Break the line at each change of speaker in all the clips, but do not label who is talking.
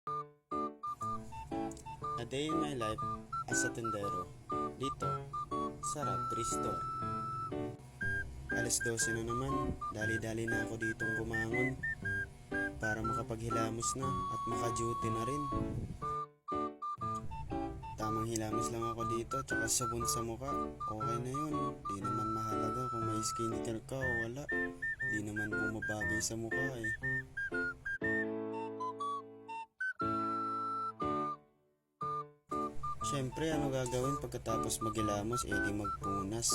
A day in my life as a tendero dito sa Raptor Store. Alas 12 na naman, dali-dali na ako ditong bumangon para makapaghilamos na at maka-duty na rin. Tamang hilamos lang ako dito tsaka sabon sa mukha, okay na yun. Di naman mahalaga kung may skincare ka o wala, di naman bumabagay sa mukha eh. Siyempre, ano gagawin pagkatapos maghilamos? Di magpunas.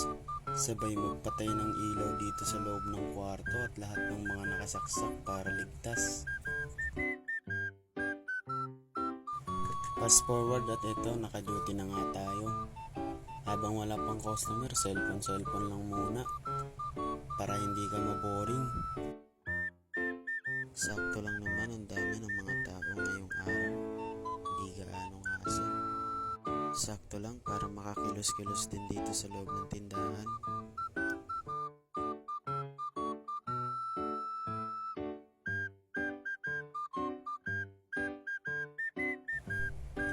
Sabay magpatay ng ilaw dito sa loob ng kwarto at lahat ng mga nakasaksak para ligtas. Fast forward at ito, naka-duty na nga tayo. Habang wala pang customer, cellphone lang muna para hindi ka maboring. Sakto lang naman, ang dami ng mga tao ngayong araw. Hindi gaanong hassle. Sakto lang para makakilos-kilos din dito sa loob ng tindahan.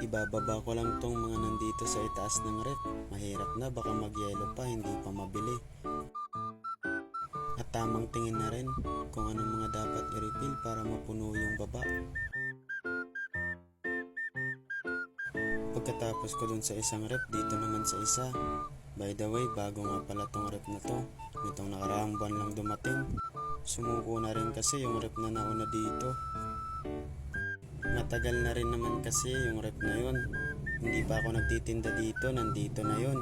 Ibababa ko lang tong mga nandito sa itaas ng ref. Mahirap na, baka magyelo pa, hindi pa mabili. At tamang tingin na rin kung anong mga dapat i-refill para mapuno yung baba. Pagkatapos ko dun sa isang rep, dito naman sa isa. By the way, bago nga pala tong rep na to. Nitong nakaraang buwan lang dumating. Sumuko na rin kasi yung rep na nauna dito. Matagal na rin naman kasi yung rep na yun. Hindi pa ako nagtitinda dito, nandito na yun.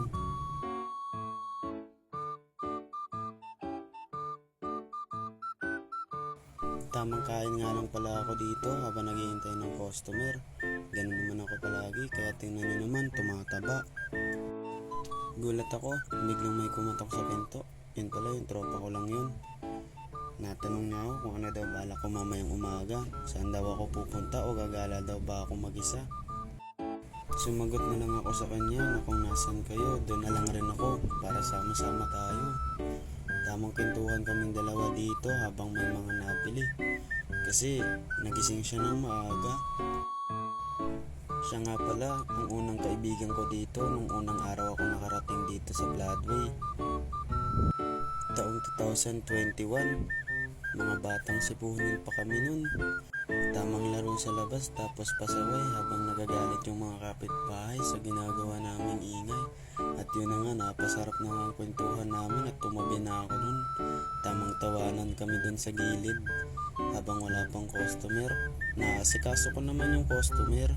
Tamang kain nga lang pala ako dito habang naghihintay ng customer. Ganun naman ako palagi, kaya tingnan nyo naman, tumataba. Gulat ako, biglang may kumatok sa pinto. Yun pala, yung tropa ko lang yun. Natanong niya ako kung ano daw balak ko mamayang umaga. Saan daw ako pupunta o gagala daw ba ako mag-isa. Sumagot na lang ako sa kanya na kung nasan kayo, doon na lang rin ako para sama-sama tayo. Tamang kwentuhan kaming dalawa dito habang may mga nabili. Kasi nagising siya ng maaga. Siya nga pala ang unang kaibigan ko dito nung unang araw ako nakarating dito sa Bloodway. Taong 2021, mga batang sipunin pa kami nun. Tamang laro sa labas tapos pasaway habang nagagalit yung mga kapitbahay sa ginagawa naming ingay. At yun na nga, napasarap na ang kwentuhan namin at tumabi na ako nun. Tamang tawanan kami dun sa gilid habang wala pang customer. Naasikaso ko naman yung customer,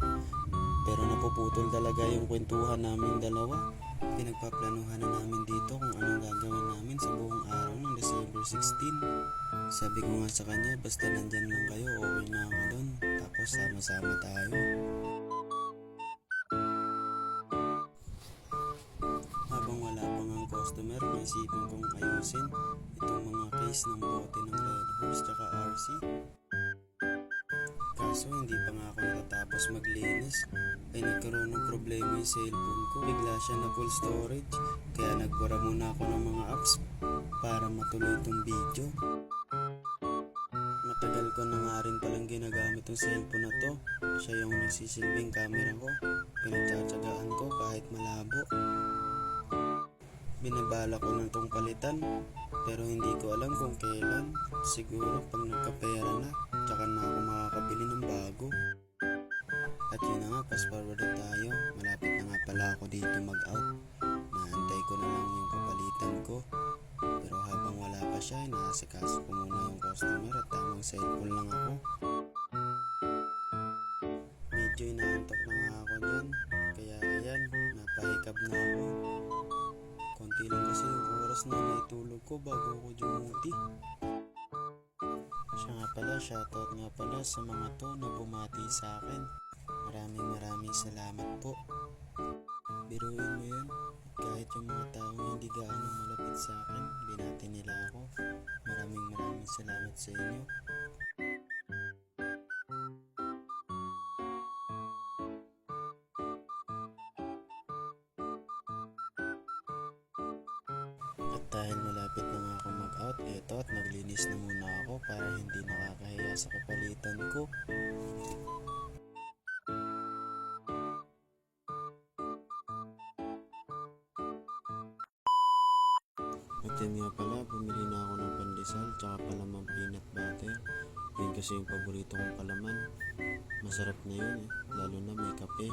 pero napuputol talaga yung kwentuhan namin dalawa. Pinagpaplanuhan na namin dito kung anong gagawin namin sa buong araw ng December 16. Sabi ko nga sa kanya, basta nandyan lang kayo, okay na ako dun. Tapos sama-sama tayo. Habang wala pang ang customer, naisipan kong ayusin itong mga case ng bote ng Red Horse tsaka RC. Kaso hindi pa nga ako natatapos maglinis ay nagkaroon ng problema yung cellphone ko. Bigla siya na full storage, kaya nagbara muna ako ng mga apps para matuloy itong video. Matagal ko na nga rin palang ginagamit yung cellphone na to. Siya yung nagsisilbing camera ko. Pinagtsatsagaan ko kahit malabo. Binabala ko na itong palitan, pero hindi ko alam kung kailan. Siguro pag nagkapera na, tsaka na ako makakabili ng bago. At yun na nga, fast forward na tayo. Malapit na nga pala ako dito mag-out. Naantay ko na lang yung kapalitan ko. Pero habang wala pa siya, inaasikaso ko muna yung customer at tamang cellphone lang ako. Medyo inaantok na nga ako dyan. Kaya ayan, napahikab na ako. Konti lang kasi yung oras na naitulog ko bago ako dumuti. Siya nga pala, shoutout nga pala sa mga to na bumati sa akin. Maraming salamat po. Biruin mo yun, kahit yung mga taong hindi gaano malapit sa akin, binati nila ako. Maraming salamat sa inyo. At dahil malapit na nga ako mag-out, eto at naglinis na muna ako para hindi nakakahiya sa kapalitan ko. At yun nga pala, bumili na ako ng pandesal tsaka palamang peanut butter. Yun kasi yung paborito kong palaman. Masarap na yun lalo na may kape.